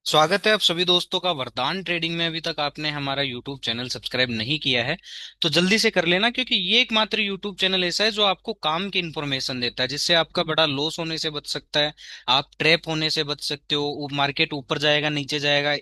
स्वागत है आप सभी दोस्तों का वरदान ट्रेडिंग में। अभी तक आपने हमारा यूट्यूब चैनल सब्सक्राइब नहीं किया है तो जल्दी से कर लेना, क्योंकि ये एकमात्र यूट्यूब चैनल ऐसा है जो आपको काम की इन्फॉर्मेशन देता है, जिससे आपका बड़ा लॉस होने से बच सकता है। आप ट्रैप होने से बच सकते हो। मार्केट ऊपर जाएगा नीचे जाएगा,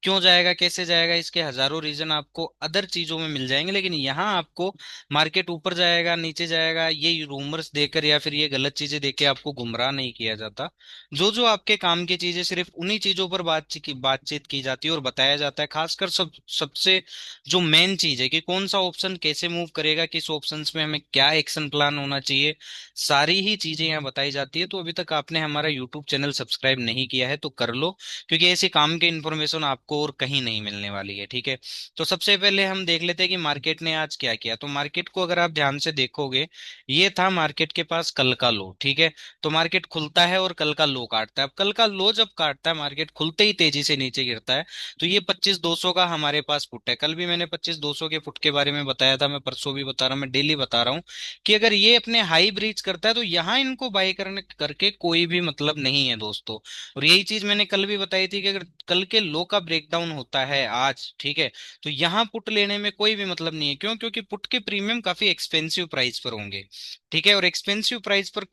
क्यों जाएगा कैसे जाएगा, इसके हजारों रीजन आपको अदर चीजों में मिल जाएंगे, लेकिन यहाँ आपको मार्केट ऊपर जाएगा नीचे जाएगा ये रूमर्स देकर या फिर ये गलत चीजें देके आपको गुमराह नहीं किया जाता। जो जो आपके काम की चीजें सिर्फ उन्हीं चीजों पर बातचीत की जाती है और बताया जाता है। खासकर सबसे जो मेन चीज है कि कौन सा ऑप्शन कैसे मूव करेगा, किस ऑप्शंस में हमें क्या एक्शन प्लान होना चाहिए, सारी ही चीजें यहाँ बताई जाती है। तो अभी तक आपने हमारा यूट्यूब चैनल सब्सक्राइब नहीं किया है तो कर लो, क्योंकि ऐसी काम की इन्फॉर्मेशन आपको और कहीं नहीं मिलने वाली है। ठीक है, तो सबसे पहले हम देख लेते हैं कि मार्केट ने आज क्या किया। तो मार्केट को अगर आप ध्यान से देखोगे, ये था मार्केट के पास कल का लो। ठीक है, तो मार्केट खुलता है और कल का लो काटता है। अब कल का लो जब काटता है, मार्केट खुलते ही तेजी से नीचे गिरता है। तो ये 25,200 का हमारे पास पुट है। कल भी मैंने 25,200 के पुट के बारे में बताया था, मैं परसों भी बता रहा हूँ, मैं डेली बता रहा हूँ कि अगर ये अपने हाई ब्रीच करता है तो यहाँ इनको बाय करने करके कोई भी मतलब नहीं है दोस्तों। और यही चीज मैंने कल भी बताई थी कि अगर कल के लो का ब्रेकडाउन होता है आज, ठीक है, तो यहाँ पुट लेने में कोई भी मतलब नहीं है। क्यों? क्योंकि पुट के प्रीमियम काफी एक्सपेंसिव प्राइस पर होंगे। ठीक है, और एक्सपेंसिव प्राइस पर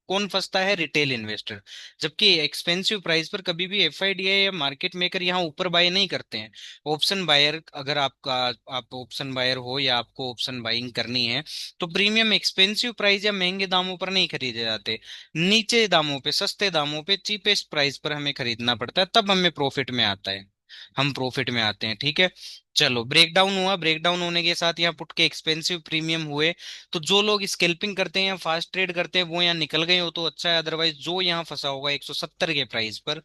कौन फंसता है? Retail investor. जबकि एक्सपेंसिव प्राइस पर कभी भी एफआईडीआई या मार्केट मेकर यहाँ ऊपर बाय नहीं करते हैं। ऑप्शन बायर, अगर आप ऑप्शन बायर हो या आपको ऑप्शन बाइंग करनी है, तो प्रीमियम एक्सपेंसिव प्राइस या महंगे दामों पर नहीं खरीदे जाते। नीचे दामों पे, सस्ते दामों पे, चीपेस्ट प्राइस पर हमें खरीदना पड़ता है, तब हमें प्रॉफिट में आता है, हम प्रॉफिट में आते हैं। ठीक है, चलो ब्रेकडाउन हुआ। ब्रेकडाउन होने के साथ यहाँ पुट के एक्सपेंसिव प्रीमियम हुए। तो जो लोग स्कैल्पिंग करते हैं या फास्ट ट्रेड करते हैं वो यहाँ निकल गए हो तो अच्छा है। अदरवाइज जो यहाँ फंसा होगा 170 के प्राइस पर,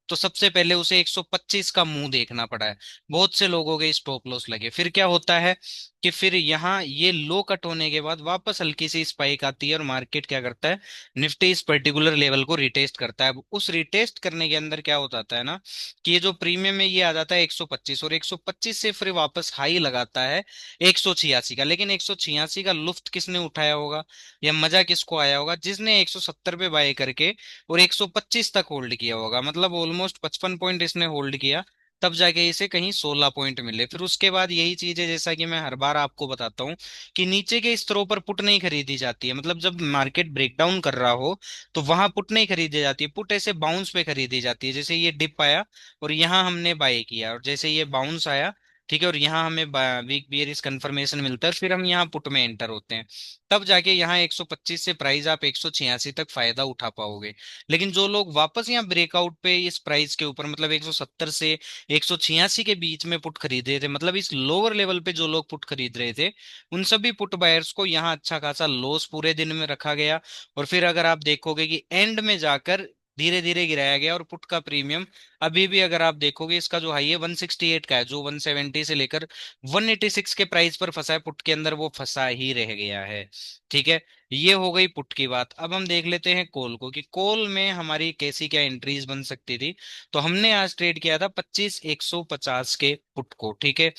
तो सबसे पहले उसे 125 का मुंह देखना पड़ा है। बहुत से लोगों के स्टॉप लॉस लगे। फिर क्या होता है कि फिर यहाँ ये लो कट होने के बाद वापस हल्की सी स्पाइक आती है और मार्केट क्या करता है, निफ्टी इस पर्टिकुलर लेवल को रिटेस्ट करता है। अब उस रिटेस्ट करने के अंदर क्या हो जाता है ना, कि ये जो प्रीमियम है ये आ जाता है 125, और 125 से फिर वापस हाई लगाता है 186 का। लेकिन 186 का लुफ्त किसने उठाया होगा या मजा किसको आया होगा? जिसने 170 पे बाय करके और 125 तक होल्ड किया होगा। मतलब ऑलमोस्ट 55 पॉइंट इसने होल्ड किया, तब जाके इसे कहीं 16 पॉइंट मिले। फिर उसके बाद यही चीज है, जैसा कि मैं हर बार आपको बताता हूँ, कि नीचे के स्तरों पर पुट नहीं खरीदी जाती है। मतलब जब मार्केट ब्रेकडाउन कर रहा हो तो वहां पुट नहीं खरीदी जाती है, पुट ऐसे बाउंस पे खरीदी जाती है। जैसे ये डिप आया और यहाँ हमने बाय किया, और जैसे ये बाउंस आया, ठीक है, और यहाँ हमें वीक बियरिश कंफर्मेशन मिलता है, फिर हम यहाँ पुट में एंटर होते हैं। तब जाके यहाँ 125 से प्राइस आप 186 तक फायदा उठा पाओगे। लेकिन जो लोग वापस यहाँ ब्रेकआउट पे इस प्राइस के ऊपर, मतलब 170 से 186 के बीच में पुट खरीद रहे थे, मतलब इस लोअर लेवल पे जो लोग पुट खरीद रहे थे, उन सभी पुट बायर्स को यहाँ अच्छा खासा लॉस पूरे दिन में रखा गया। और फिर अगर आप देखोगे कि एंड में जाकर धीरे धीरे गिराया गया, और पुट का प्रीमियम अभी भी अगर आप देखोगे, इसका जो हाई है 168 का है, जो 170 से लेकर 186 के प्राइस पर फंसा है पुट के अंदर, वो फंसा ही रह गया है। ठीक है, ये हो गई पुट की बात। अब हम देख लेते हैं कॉल को, कि कॉल में हमारी कैसी क्या एंट्रीज बन सकती थी। तो हमने आज ट्रेड किया था 25,150 के पुट को। ठीक है,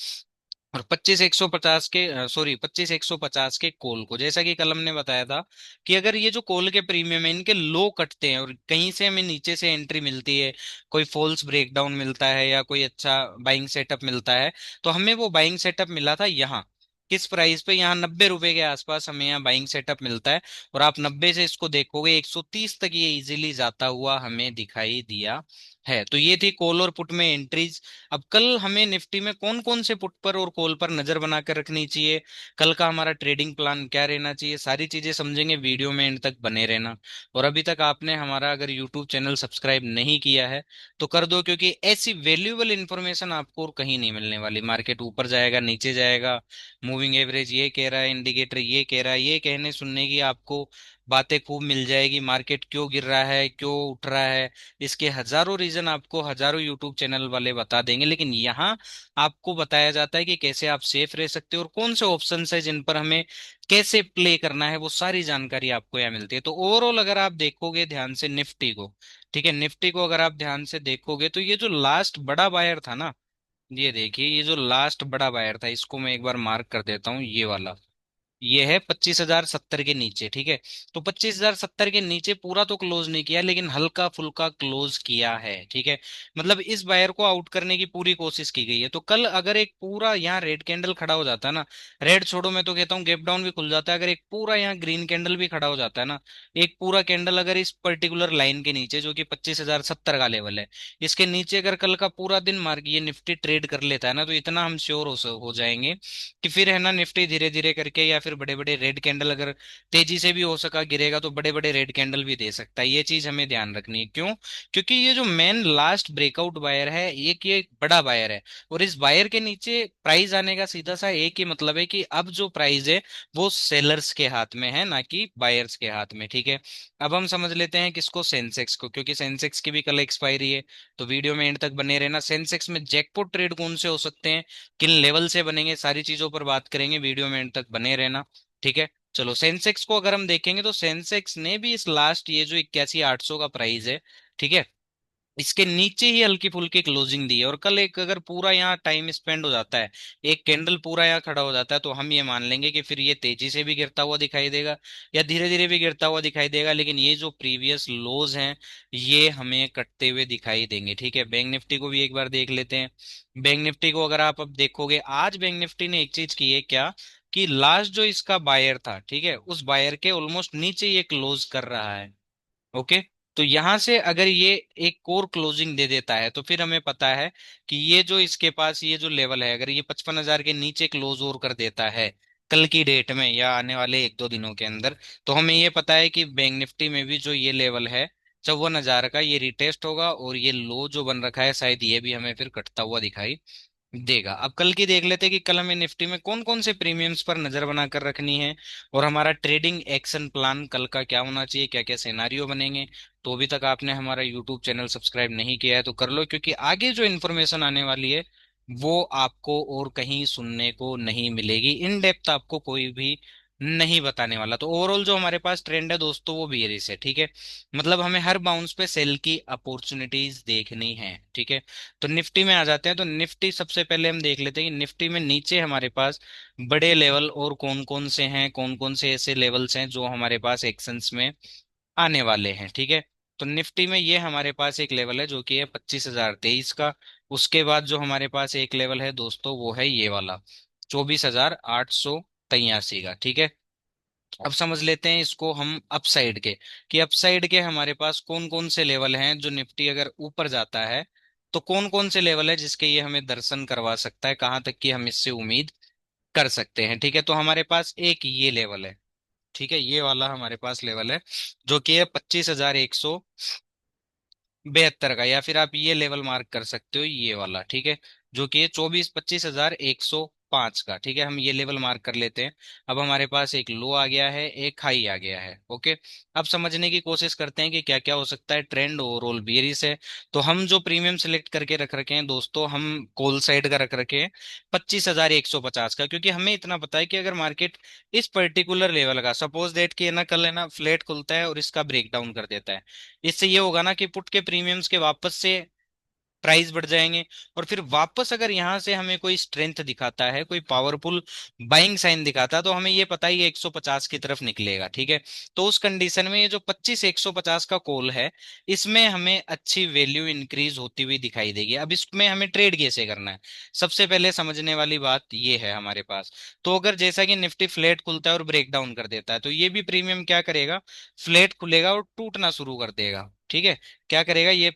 और 25,150 के, सॉरी, 25,150 के कॉल को, जैसा कि कल हमने बताया था कि अगर ये जो कॉल के प्रीमियम है इनके लो कटते हैं और कहीं से हमें नीचे से एंट्री मिलती है, कोई फॉल्स ब्रेकडाउन मिलता है या कोई अच्छा बाइंग सेटअप मिलता है, तो हमें वो बाइंग सेटअप मिला था यहाँ किस प्राइस पे, यहाँ 90 रुपए के आसपास हमें यहाँ बाइंग सेटअप मिलता है। और आप 90 से इसको देखोगे 130 तक ये इजीली जाता हुआ हमें दिखाई दिया है। तो ये थी कॉल और पुट में एंट्रीज। अब कल हमें निफ्टी में कौन कौन से पुट पर और कॉल पर नजर बनाकर रखनी चाहिए, कल का हमारा ट्रेडिंग प्लान क्या रहना चाहिए, सारी चीजें समझेंगे, वीडियो में एंड तक बने रहना। और अभी तक आपने हमारा अगर यूट्यूब चैनल सब्सक्राइब नहीं किया है तो कर दो, क्योंकि ऐसी वैल्यूएबल इंफॉर्मेशन आपको और कहीं नहीं मिलने वाली। मार्केट ऊपर जाएगा नीचे जाएगा, मूविंग एवरेज ये कह रहा है, इंडिकेटर ये कह रहा है, ये कहने सुनने की आपको बातें खूब मिल जाएगी। मार्केट क्यों गिर रहा है, क्यों उठ रहा है, इसके हजारों रीजन आपको हजारों यूट्यूब चैनल वाले बता देंगे। लेकिन यहाँ आपको बताया जाता है कि कैसे आप सेफ रह सकते हो और कौन से ऑप्शन है जिन पर हमें कैसे प्ले करना है, वो सारी जानकारी आपको यहाँ मिलती है। तो ओवरऑल अगर आप देखोगे ध्यान से निफ्टी को, ठीक है, निफ्टी को अगर आप ध्यान से देखोगे तो ये जो लास्ट बड़ा बायर था ना, ये देखिए, ये जो लास्ट बड़ा बायर था, इसको मैं एक बार मार्क कर देता हूँ, ये वाला, ये है 25,070 के नीचे, ठीक है। तो 25,070 के नीचे पूरा तो क्लोज नहीं किया, लेकिन हल्का फुल्का क्लोज किया है, ठीक है। मतलब इस बायर को आउट करने की पूरी कोशिश की गई है। तो कल अगर एक पूरा यहाँ रेड कैंडल खड़ा हो जाता है ना, रेड छोड़ो, मैं तो कहता हूँ गैप डाउन भी खुल जाता है, अगर एक पूरा यहाँ ग्रीन कैंडल भी खड़ा हो जाता है ना, एक पूरा कैंडल अगर इस पर्टिकुलर लाइन के नीचे जो कि 25,070 का लेवल है, इसके नीचे अगर कल का पूरा दिन मार्क ये निफ्टी ट्रेड कर लेता है ना, तो इतना हम श्योर हो जाएंगे कि फिर है ना निफ्टी धीरे धीरे करके या फिर बड़े बड़े रेड कैंडल, अगर तेजी से भी हो सका गिरेगा तो बड़े बड़े रेड कैंडल भी दे सकता है। ये चीज हमें ध्यान रखनी है। क्यों? क्योंकि ये जो मेन लास्ट ब्रेकआउट बायर है, ये बड़ा बायर है, और इस बायर के नीचे प्राइस आने का सीधा सा एक ही मतलब है कि अब जो प्राइस है वो सेलर्स के हाथ में है, ना कि बायर्स के हाथ में, ठीक है। अब हम समझ लेते हैं किसको, सेंसेक्स को, क्योंकि सेंसेक्स की भी कल एक्सपायरी है। तो वीडियो में एंड तक बने रहना। सेंसेक्स में जैकपॉट ट्रेड कौन से हो सकते हैं, किन लेवल से बनेंगे, सारी चीजों पर बात करेंगे, वीडियो में एंड तक बने रहना, ठीक है। चलो सेंसेक्स को अगर हम देखेंगे तो सेंसेक्स ने भी इस लास्ट ये जो 81,800 का प्राइस है, ठीक है, इसके नीचे ही हल्की फुल्की क्लोजिंग दी है। और कल एक अगर पूरा यहाँ टाइम स्पेंड हो जाता है, एक कैंडल पूरा यहाँ खड़ा हो जाता है, तो हम ये मान लेंगे कि फिर ये तेजी से भी गिरता हुआ दिखाई देगा या धीरे धीरे भी गिरता हुआ दिखाई देगा, लेकिन ये जो प्रीवियस लोज हैं ये हमें कटते हुए दिखाई देंगे, ठीक है। बैंक निफ्टी को भी एक बार देख लेते हैं। बैंक निफ्टी को अगर आप अब देखोगे, आज बैंक निफ्टी ने एक चीज की है क्या, कि लास्ट जो इसका बायर था, ठीक है, उस बायर के ऑलमोस्ट नीचे ये क्लोज कर रहा है। ओके। तो यहां से अगर ये एक कोर क्लोजिंग दे देता है, तो फिर हमें पता है कि ये जो इसके पास ये जो लेवल है, अगर ये 55,000 के नीचे क्लोज और कर देता है कल की डेट में या आने वाले एक दो दिनों के अंदर, तो हमें ये पता है कि बैंक निफ्टी में भी जो ये लेवल है 54,000 का, ये रिटेस्ट होगा, और ये लो जो बन रखा है शायद ये भी हमें फिर कटता हुआ दिखाई देगा। अब कल की देख लेते हैं कि कल हमें निफ्टी में कौन कौन से प्रीमियम्स पर नजर बनाकर रखनी है, और हमारा ट्रेडिंग एक्शन प्लान कल का क्या होना चाहिए, क्या क्या सिनेरियो बनेंगे। तो अभी तक आपने हमारा यूट्यूब चैनल सब्सक्राइब नहीं किया है तो कर लो, क्योंकि आगे जो इन्फॉर्मेशन आने वाली है वो आपको और कहीं सुनने को नहीं मिलेगी, इन डेप्थ आपको कोई भी नहीं बताने वाला। तो ओवरऑल जो हमारे पास ट्रेंड है दोस्तों वो बियरिश है, ठीक है। मतलब हमें हर बाउंस पे सेल की अपॉर्चुनिटीज देखनी है, ठीक है। तो निफ्टी में आ जाते हैं। तो निफ्टी सबसे पहले हम देख लेते हैं कि निफ्टी में नीचे हमारे पास बड़े लेवल और कौन कौन से हैं, कौन कौन से ऐसे लेवल्स हैं जो हमारे पास एक्शंस में आने वाले हैं, ठीक है। तो निफ्टी में ये हमारे पास एक लेवल है जो कि है 25,023 का। उसके बाद जो हमारे पास एक लेवल है दोस्तों वो है ये वाला 24,883 का, ठीक है। अब समझ लेते हैं इसको हम अपसाइड के, कि अपसाइड के हमारे पास कौन कौन से लेवल हैं जो निफ्टी अगर ऊपर जाता है तो कौन कौन से लेवल है जिसके ये हमें दर्शन करवा सकता है, कहाँ तक की हम इससे उम्मीद कर सकते हैं, ठीक है। तो हमारे पास एक ये लेवल है, ठीक है, ये वाला हमारे पास लेवल है जो कि है 25,172 का, या फिर आप ये लेवल मार्क कर सकते हो ये वाला, ठीक है, जो कि 25,105 का, ठीक है। हम ये लेवल मार्क कर लेते हैं। अब हमारे पास एक लो आ गया है, एक हाई आ गया है, ओके। अब समझने की कोशिश करते हैं कि क्या क्या हो सकता है। ट्रेंड ओवरऑल बेयरिश है। तो हम जो प्रीमियम सेलेक्ट करके रख रखे हैं दोस्तों, हम कॉल साइड का रख रखे हैं 25,150 का, क्योंकि हमें इतना पता है कि अगर मार्केट इस पर्टिकुलर लेवल का, सपोज दैट कि है ना कल है ना फ्लैट खुलता है और इसका ब्रेकडाउन कर देता है, इससे ये होगा ना कि पुट के प्रीमियम्स के वापस से प्राइस बढ़ जाएंगे, और फिर वापस अगर यहाँ से हमें कोई स्ट्रेंथ दिखाता है, कोई पावरफुल बाइंग साइन दिखाता है, तो हमें ये पता ही है 150 की तरफ निकलेगा, ठीक है। तो उस कंडीशन में ये जो 25,150 का कॉल है, इसमें हमें अच्छी वैल्यू इंक्रीज होती हुई दिखाई देगी। अब इसमें हमें ट्रेड कैसे करना है, सबसे पहले समझने वाली बात ये है हमारे पास। तो अगर जैसा कि निफ्टी फ्लैट खुलता है और ब्रेक डाउन कर देता है, तो ये भी प्रीमियम क्या करेगा, फ्लैट खुलेगा और टूटना शुरू कर देगा, ठीक है। क्या करेगा, ये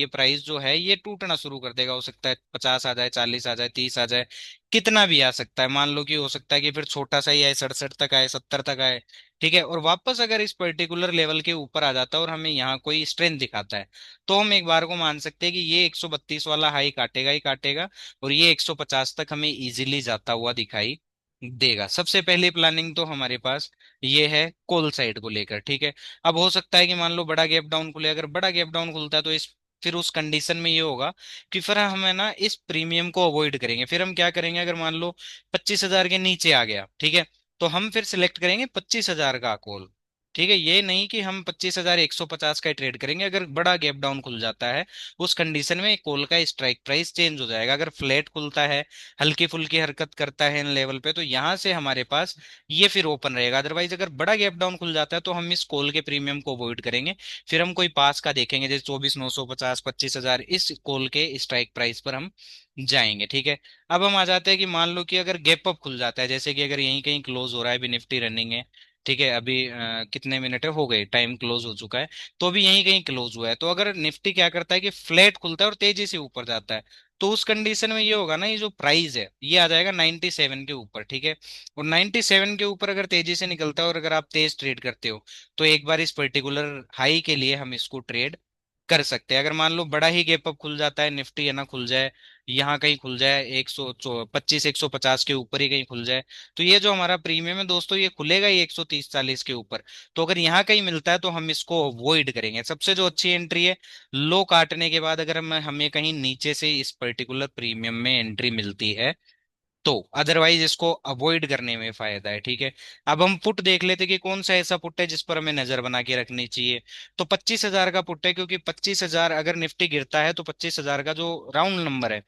प्राइस जो है ये टूटना शुरू कर देगा। हो सकता है 50 आ जाए, 40 आ जाए, 30 आ जाए, कितना भी आ सकता है। मान लो कि हो सकता है कि फिर छोटा सा ही आए, 67 तक आए, 70 तक आए, ठीक है। और वापस अगर इस पर्टिकुलर लेवल के ऊपर आ जाता है और हमें यहाँ कोई स्ट्रेंथ दिखाता है, तो हम एक बार को मान सकते हैं कि ये 132 वाला हाई काटेगा ही काटेगा, और ये 150 तक हमें इजीली जाता हुआ दिखाई देगा। सबसे पहली प्लानिंग तो हमारे पास ये है कॉल साइड को लेकर, ठीक है। अब हो सकता है कि मान लो बड़ा गैप डाउन खुले, अगर बड़ा गैप डाउन खुलता है तो इस फिर उस कंडीशन में ये होगा कि फिर हमें ना इस प्रीमियम को अवॉइड करेंगे। फिर हम क्या करेंगे, अगर मान लो 25,000 के नीचे आ गया, ठीक है, तो हम फिर सिलेक्ट करेंगे 25,000 का कॉल, ठीक है, ये नहीं कि हम 25,150 का ट्रेड करेंगे। अगर बड़ा गैप डाउन खुल जाता है उस कंडीशन में कॉल का स्ट्राइक प्राइस चेंज हो जाएगा। अगर फ्लैट खुलता है, हल्की फुल्की हरकत करता है इन लेवल पे, तो यहाँ से हमारे पास ये फिर ओपन रहेगा। अदरवाइज अगर बड़ा गैप डाउन खुल जाता है तो हम इस कॉल के प्रीमियम को अवॉइड करेंगे। फिर हम कोई पास का देखेंगे, जैसे 24,950, 25,000, इस कॉल के स्ट्राइक प्राइस पर हम जाएंगे। ठीक है, अब हम आ जाते हैं कि मान लो कि अगर गैप अप खुल जाता है, जैसे कि अगर यहीं कहीं क्लोज हो रहा है, अभी निफ्टी रनिंग है, ठीक है, अभी कितने मिनट है, हो गए, टाइम क्लोज हो चुका है, तो अभी यहीं कहीं क्लोज हुआ है, तो अगर निफ्टी क्या करता है कि फ्लैट खुलता है और तेजी से ऊपर जाता है, तो उस कंडीशन में ये होगा ना, ये जो प्राइस है ये आ जाएगा 97 के ऊपर। ठीक है, और 97 के ऊपर अगर तेजी से निकलता है और अगर आप तेज ट्रेड करते हो, तो एक बार इस पर्टिकुलर हाई के लिए हम इसको ट्रेड कर सकते हैं। अगर मान लो बड़ा ही गैप अप खुल जाता है, निफ्टी है ना खुल जाए, यहाँ कहीं खुल जाए 125 150 के ऊपर ही कहीं खुल जाए, तो ये जो हमारा प्रीमियम है दोस्तों, ये खुलेगा ही 130 40 के ऊपर। तो अगर यहाँ कहीं मिलता है तो हम इसको अवॉइड करेंगे। सबसे जो अच्छी एंट्री है, लो काटने के बाद अगर हम हमें कहीं नीचे से इस पर्टिकुलर प्रीमियम में एंट्री मिलती है, तो अदरवाइज इसको अवॉइड करने में फायदा है। ठीक है, अब हम पुट देख लेते कि कौन सा ऐसा पुट है जिस पर हमें नजर बना के रखनी चाहिए। तो 25,000 का पुट है, क्योंकि 25,000 अगर निफ्टी गिरता है तो 25,000 का जो राउंड नंबर है,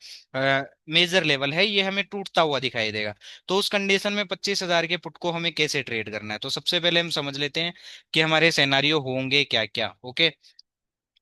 मेजर लेवल है, ये हमें टूटता हुआ दिखाई देगा। तो उस कंडीशन में 25,000 के पुट को हमें कैसे ट्रेड करना है, तो सबसे पहले हम समझ लेते हैं कि हमारे सिनेरियो होंगे क्या क्या। ओके,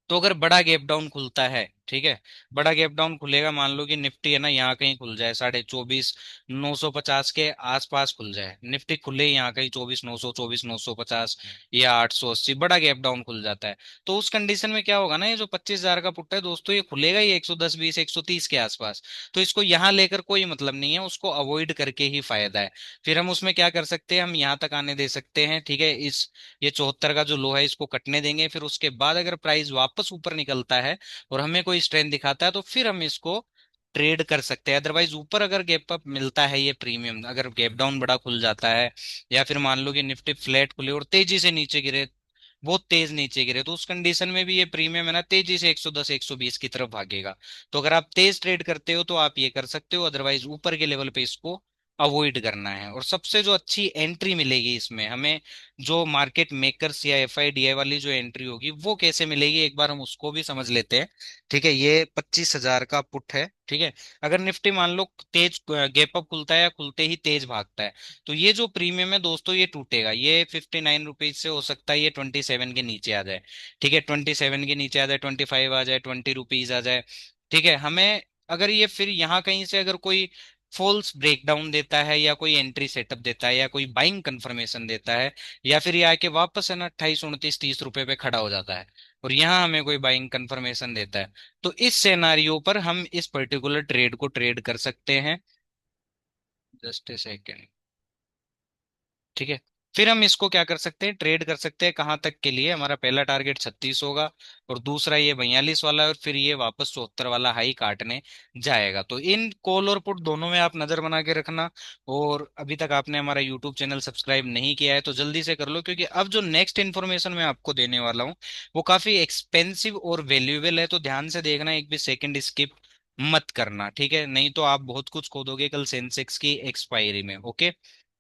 तो अगर बड़ा गैप डाउन खुलता है, ठीक है, बड़ा गैप डाउन खुलेगा, मान लो कि निफ्टी है ना यहाँ कहीं खुल जाए 24,950 के आसपास खुल जाए, निफ्टी खुले यहाँ कहीं 24,900, 24,950 या 880, बड़ा गैप डाउन खुल जाता है, तो उस कंडीशन में क्या होगा ना, ये जो 25,000 का पुट्टा है दोस्तों, ये खुलेगा ही 110 20 130 के आसपास। तो इसको यहाँ लेकर कोई मतलब नहीं है, उसको अवॉइड करके ही फायदा है। फिर हम उसमें क्या कर सकते हैं, हम यहाँ तक आने दे सकते हैं। ठीक है, इस ये 74 का जो लो है इसको कटने देंगे, फिर उसके बाद अगर प्राइस वापस ऊपर निकलता है और हमें कोई स्ट्रेंथ दिखाता है, तो फिर हम इसको ट्रेड कर सकते हैं। अदरवाइज ऊपर अगर गैप अप मिलता है, ये प्रीमियम अगर गैप डाउन बड़ा खुल जाता है, या फिर मान लो कि निफ्टी फ्लैट खुले और तेजी से नीचे गिरे, बहुत तेज नीचे गिरे, तो उस कंडीशन में भी ये प्रीमियम है ना तेजी से 110 120 की तरफ भागेगा। तो अगर आप तेज ट्रेड करते हो तो आप ये कर सकते हो, अदरवाइज ऊपर के लेवल पे इसको अवॉइड करना है। और सबसे जो अच्छी एंट्री मिलेगी इसमें हमें, जो मार्केट मेकर्स या FIDI वाली जो एंट्री होगी वो कैसे मिलेगी, एक बार हम उसको भी समझ लेते हैं। ठीक है, ये 25,000 का पुट है। ठीक है, अगर निफ्टी मान लो तेज गैप अप खुलता है या खुलते ही तेज भागता है, तो ये जो प्रीमियम है दोस्तों ये टूटेगा। ये 59 रुपीज से हो सकता है ये 27 के नीचे आ जाए। ठीक है, 27 के नीचे आ जाए, 25 आ जाए, 20 रुपीज आ जाए। ठीक है, हमें अगर ये फिर यहाँ कहीं से अगर कोई फॉल्स ब्रेकडाउन देता है, या कोई एंट्री सेटअप देता है, या कोई बाइंग कंफर्मेशन देता है, या फिर ये आके वापस है ना 28 29 30 रुपए पे खड़ा हो जाता है, और यहाँ हमें कोई बाइंग कंफर्मेशन देता है, तो इस सेनारियो पर हम इस पर्टिकुलर ट्रेड को ट्रेड कर सकते हैं। Just a second. ठीक है, फिर हम इसको क्या कर सकते हैं, ट्रेड कर सकते हैं कहाँ तक के लिए, हमारा पहला टारगेट 36 होगा, और दूसरा ये 42 वाला है, और फिर ये वापस 74 वाला हाई काटने जाएगा। तो इन कॉल और पुट दोनों में आप नजर बना के रखना। और अभी तक आपने हमारा यूट्यूब चैनल सब्सक्राइब नहीं किया है तो जल्दी से कर लो, क्योंकि अब जो नेक्स्ट इन्फॉर्मेशन मैं आपको देने वाला हूँ वो काफी एक्सपेंसिव और वैल्यूएबल है, तो ध्यान से देखना, एक भी सेकंड स्किप मत करना। ठीक है, नहीं तो आप बहुत कुछ खो दोगे कल सेंसेक्स की एक्सपायरी में। ओके,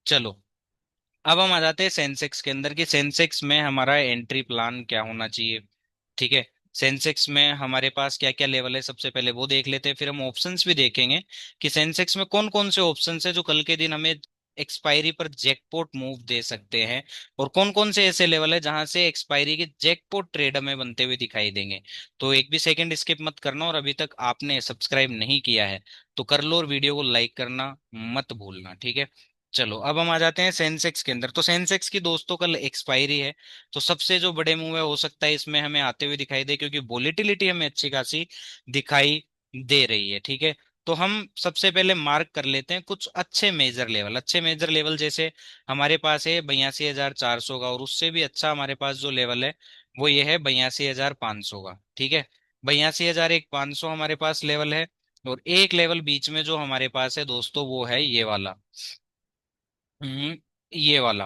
चलो, अब हम आ जाते हैं सेंसेक्स के अंदर कि सेंसेक्स में हमारा एंट्री प्लान क्या होना चाहिए। ठीक है, सेंसेक्स में हमारे पास क्या क्या लेवल है, सबसे पहले वो देख लेते हैं, फिर हम ऑप्शंस भी देखेंगे कि सेंसेक्स में कौन कौन से ऑप्शंस है जो कल के दिन हमें एक्सपायरी पर जैकपॉट मूव दे सकते हैं, और कौन कौन से ऐसे लेवल है जहां से एक्सपायरी के जैकपॉट ट्रेड हमें बनते हुए दिखाई देंगे। तो एक भी सेकंड स्किप मत करना, और अभी तक आपने सब्सक्राइब नहीं किया है तो कर लो, और वीडियो को लाइक करना मत भूलना। ठीक है, चलो, अब हम आ जाते हैं सेंसेक्स के अंदर। तो सेंसेक्स की दोस्तों कल एक्सपायरी है, तो सबसे जो बड़े मूव है हो सकता है इसमें हमें आते हुए दिखाई दे, क्योंकि वोलेटिलिटी हमें अच्छी खासी दिखाई दे रही है। ठीक है, तो हम सबसे पहले मार्क कर लेते हैं कुछ अच्छे मेजर लेवल। अच्छे मेजर लेवल जैसे हमारे पास है 82,400 का, और उससे भी अच्छा हमारे पास जो लेवल है वो ये है 82,500 का। ठीक है, 82,150 हमारे पास लेवल है, और एक लेवल बीच में जो हमारे पास है दोस्तों वो है ये वाला। ये वाला।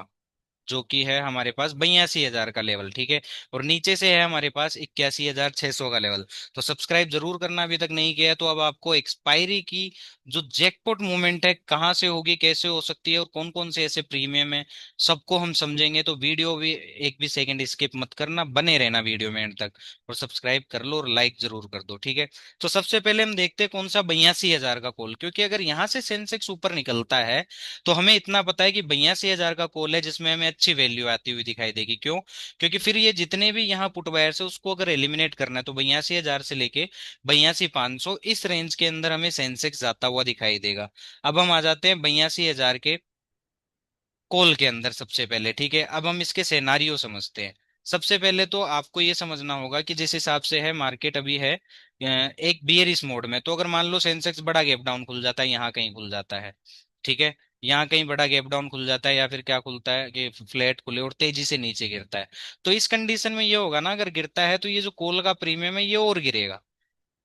जो कि है हमारे पास 82,000 का लेवल, ठीक है। और नीचे से है हमारे पास 81,600 का लेवल। तो सब्सक्राइब जरूर करना अभी तक नहीं किया है। तो अब आपको एक्सपायरी की जो जैकपॉट मूवमेंट है कहाँ से होगी, कैसे हो सकती है, और कौन कौन से ऐसे प्रीमियम है, सबको हम समझेंगे। तो वीडियो भी एक भी सेकंड स्किप मत करना, बने रहना वीडियो में एंड तक। और सब्सक्राइब कर लो और लाइक जरूर कर दो, ठीक है। तो सबसे पहले हम देखते हैं कौन सा 82,000 का कॉल, क्योंकि अगर यहाँ से सेंसेक्स ऊपर निकलता है तो हमें इतना पता है कि 82,000 का कॉल है जिसमें हमें अच्छी वैल्यू आती हुई दिखाई देगी। क्यों? क्योंकि फिर ये जितने भी यहाँ पुट बायर्स है उसको अगर एलिमिनेट करना है तो 82,000 से लेके 82,500 इस रेंज के अंदर हमें सेंसेक्स जाता हुआ दिखाई देगा। अब हम आ जाते हैं 82,000 के कॉल के अंदर सबसे पहले, ठीक है। अब हम इसके सिनेरियो समझते हैं। सबसे पहले तो आपको ये समझना होगा कि जिस हिसाब से है मार्केट अभी है एक बियरिश मोड में। तो अगर मान लो सेंसेक्स बड़ा गैप डाउन खुल जाता है, यहाँ कहीं खुल जाता है, ठीक है, यहाँ कहीं बड़ा गैप डाउन खुल जाता है, या फिर क्या खुलता है कि फ्लैट खुले और तेजी से नीचे गिरता है, तो इस कंडीशन में ये होगा ना, अगर गिरता है तो ये जो कॉल का प्रीमियम है ये और गिरेगा,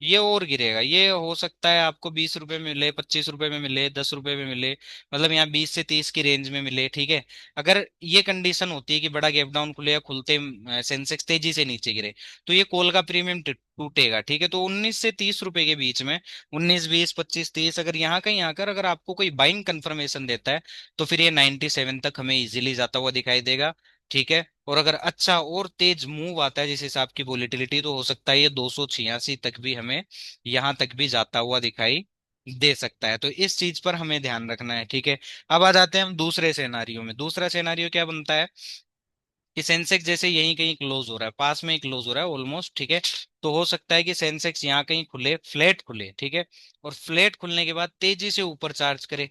ये और गिरेगा। ये हो सकता है आपको 20 रुपए में मिले, 25 रुपए में मिले, 10 रुपए में मिले, मतलब यहाँ 20 से 30 की रेंज में मिले, ठीक है। अगर ये कंडीशन होती है कि बड़ा गैप डाउन खुले या खुलते सेंसेक्स तेजी से नीचे गिरे, तो ये कॉल का प्रीमियम टूटेगा, ठीक है। तो 19 से 30 रुपए के बीच में, 19, 20, 25, 30, अगर यहाँ कहीं आकर अगर आपको कोई बाइंग कंफर्मेशन देता है तो फिर ये 97 तक हमें इजीली जाता हुआ दिखाई देगा, ठीक है। और अगर अच्छा और तेज मूव आता है जिस हिसाब की वोलेटिलिटी, तो हो सकता है ये 286 तक भी हमें यहां तक भी जाता हुआ दिखाई दे सकता है। तो इस चीज पर हमें ध्यान रखना है, ठीक है। अब आ जाते हैं हम दूसरे सिनेरियो में। दूसरा सिनेरियो क्या बनता है कि सेंसेक्स जैसे यहीं कहीं क्लोज हो रहा है, पास में ही क्लोज हो रहा है ऑलमोस्ट, ठीक है। तो हो सकता है कि सेंसेक्स यहाँ कहीं खुले, फ्लैट खुले, ठीक है। और फ्लैट खुलने के बाद तेजी से ऊपर चार्ज करे,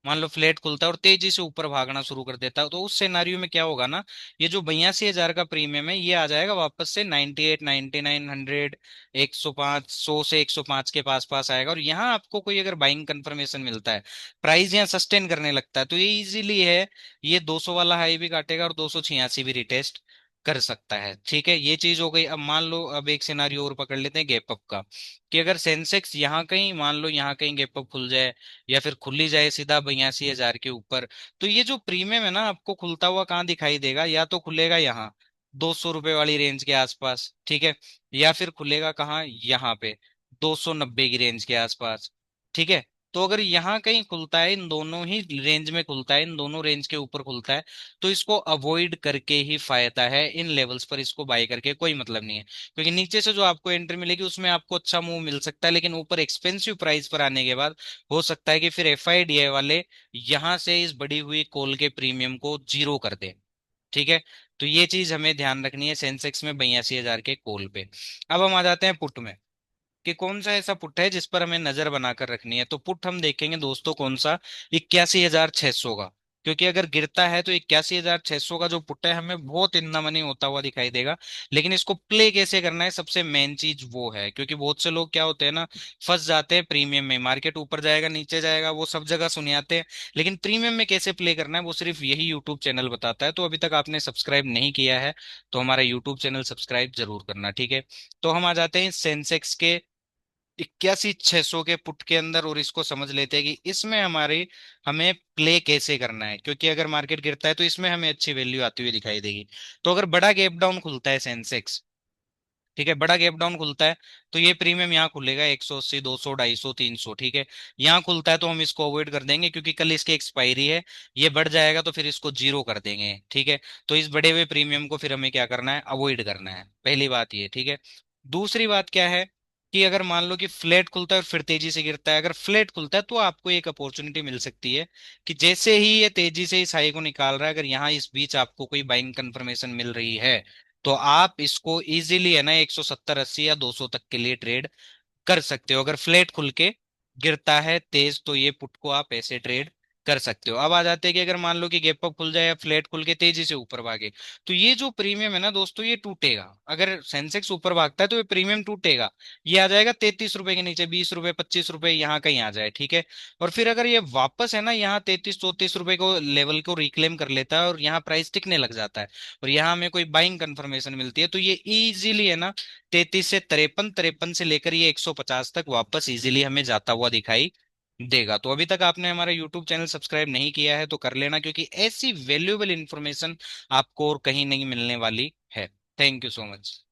मान लो फ्लैट खुलता है और तेजी से ऊपर भागना शुरू कर देता है, तो उस सिनेरियो में क्या होगा ना, ये जो 82,000 का प्रीमियम है ये आ जाएगा वापस से 98, 99, 100, 105, 100 से 105 के पास पास आएगा। और यहाँ आपको कोई अगर बाइंग कंफर्मेशन मिलता है, प्राइस यहाँ सस्टेन करने लगता है, तो ये इजीली है, ये 200 वाला हाई भी काटेगा और 286 भी रिटेस्ट कर सकता है, ठीक है। ये चीज हो गई। अब मान लो अब एक सिनारियो और पकड़ लेते हैं गैप अप का, कि अगर सेंसेक्स यहाँ कहीं मान लो यहाँ कहीं गैप अप खुल जाए या फिर खुली जाए सीधा 82,000 के ऊपर, तो ये जो प्रीमियम है ना आपको खुलता हुआ कहाँ दिखाई देगा, या तो खुलेगा यहाँ 200 रुपए वाली रेंज के आसपास, ठीक है, या फिर खुलेगा कहाँ यहाँ पे 290 की रेंज के आसपास, ठीक है। तो अगर यहाँ कहीं खुलता है, इन दोनों ही रेंज में खुलता है, इन दोनों रेंज के ऊपर खुलता है, तो इसको अवॉइड करके ही फायदा है। इन लेवल्स पर इसको बाय करके कोई मतलब नहीं है, क्योंकि नीचे से जो आपको एंट्री मिलेगी उसमें आपको अच्छा मूव मिल सकता है, लेकिन ऊपर एक्सपेंसिव प्राइस पर आने के बाद हो सकता है कि फिर एफआईडीआई वाले यहां से इस बढ़ी हुई कॉल के प्रीमियम को जीरो कर दे, ठीक है। तो ये चीज हमें ध्यान रखनी है सेंसेक्स में 82,000 के कॉल पे। अब हम आ जाते हैं पुट में, कि कौन सा ऐसा पुट है जिस पर हमें नजर बनाकर रखनी है। तो पुट हम देखेंगे दोस्तों कौन सा, 81,600 का। क्योंकि अगर गिरता है तो 81,600 का जो पुट है हमें बहुत इतना मनी होता हुआ दिखाई देगा। लेकिन इसको प्ले कैसे करना है, सबसे मेन चीज वो है, क्योंकि बहुत से लोग क्या होते हैं ना, फंस जाते हैं प्रीमियम में। मार्केट ऊपर जाएगा नीचे जाएगा वो सब जगह सुनियाते हैं, लेकिन प्रीमियम में कैसे प्ले करना है वो सिर्फ यही यूट्यूब चैनल बताता है। तो अभी तक आपने सब्सक्राइब नहीं किया है तो हमारा यूट्यूब चैनल सब्सक्राइब जरूर करना, ठीक है। तो हम आ जाते हैं सेंसेक्स के 81,600 के पुट के अंदर, और इसको समझ लेते हैं कि इसमें हमारी हमें प्ले कैसे करना है। क्योंकि अगर मार्केट गिरता है तो इसमें हमें अच्छी वैल्यू आती हुई दिखाई देगी। तो अगर बड़ा गैप डाउन खुलता है सेंसेक्स, ठीक है, बड़ा गैप डाउन खुलता है, तो ये प्रीमियम यहाँ खुलेगा 180, 200, 250, 300, ठीक है। यहाँ खुलता है तो हम इसको अवॉइड कर देंगे क्योंकि कल इसकी एक्सपायरी है, ये बढ़ जाएगा तो फिर इसको जीरो कर देंगे, ठीक है। तो इस बढ़े हुए प्रीमियम को फिर हमें क्या करना है, अवॉइड करना है, पहली बात ये, ठीक है। दूसरी बात क्या है कि अगर मान लो कि फ्लैट खुलता है और फिर तेजी से गिरता है, अगर फ्लैट खुलता है तो आपको एक अपॉर्चुनिटी मिल सकती है कि जैसे ही ये तेजी से इस हाई को निकाल रहा है, अगर यहाँ इस बीच आपको कोई बाइंग कंफर्मेशन मिल रही है तो आप इसको इजीली है ना 170, 80 या 200 तक के लिए ट्रेड कर सकते हो। अगर फ्लैट खुल के गिरता है तेज तो ये पुट को आप ऐसे ट्रेड कर सकते हो। अब आ जाते हैं कि अगर मान लो कि गैप अप खुल जाए या फ्लैट खुल के तेजी से ऊपर भागे, तो ये जो प्रीमियम है ना दोस्तों ये टूटेगा। अगर सेंसेक्स ऊपर भागता है तो ये प्रीमियम टूटेगा, ये आ जाएगा 33 रुपए के नीचे, 20 रुपए, 25 रुपए यहाँ कहीं आ जाए, ठीक है। और फिर अगर ये वापस है ना यहाँ 33, 34 रुपए को लेवल को रिक्लेम कर लेता है और यहाँ प्राइस टिकने लग जाता है, और यहाँ हमें कोई बाइंग कंफर्मेशन मिलती है, तो ये इजीली है ना 33 से 53, 53 से लेकर ये 150 तक वापस इजीली हमें जाता हुआ दिखाई देगा। तो अभी तक आपने हमारा यूट्यूब चैनल सब्सक्राइब नहीं किया है तो कर लेना, क्योंकि ऐसी वैल्यूएबल इंफॉर्मेशन आपको और कहीं नहीं मिलने वाली है। Thank you so much.